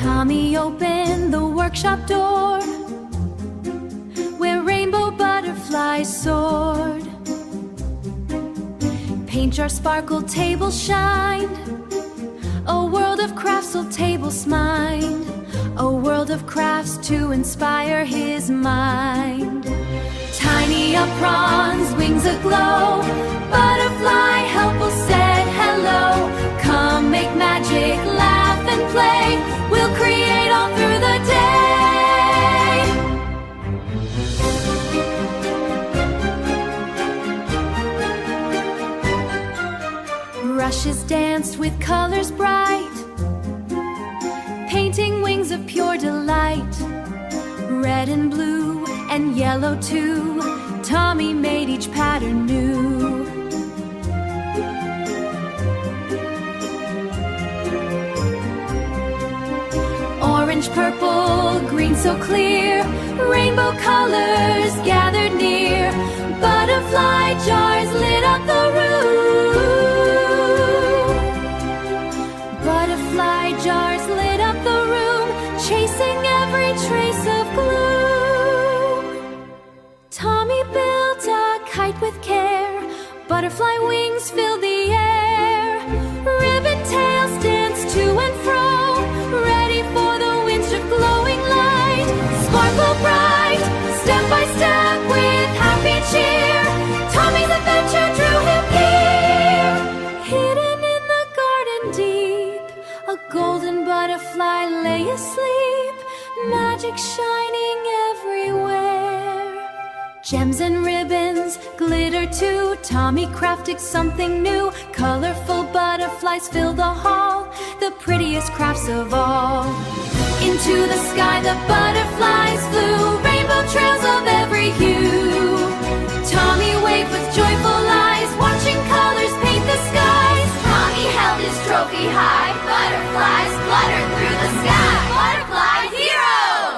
Tommy opened the workshop door, where rainbow butterflies soared. Paint jar sparkled, tables shined. A world of crafts till tables mind. A world of crafts to inspire his mind. Tiny aprons, wings aglow. Butterfly helpful said hello. Come make magic, laugh and play. We'll create all through the day. Rushes danced with colors bright, painting wings of pure delight. Red and blue and yellow too, Tommy made each pattern new. Orange, purple, green so clear, rainbow colors gathered near. Butterfly jars lit up the room. Butterfly jars lit up the room, chasing every trace of gloom. Tommy built a kite with care. Butterfly wings filled the air. Ribbon tails danced to and fro, ready for the windshift glowing light. Sparkle bright, step by step with happy cheer. Tommy's adventure drew him near. Hidden in the garden deep, a golden butterfly lay asleep, magic shining everywhere. Gems and ribbons glitter too. Tommy crafted something new. Colorful butterflies fill the hall, the prettiest crafts of all. Into the sky the butterflies flew, rainbow trails of every hue. Tommy waved with joyful eyes, watching colors paint the skies. Tommy held his trophy high, butterflies fluttered through the sky.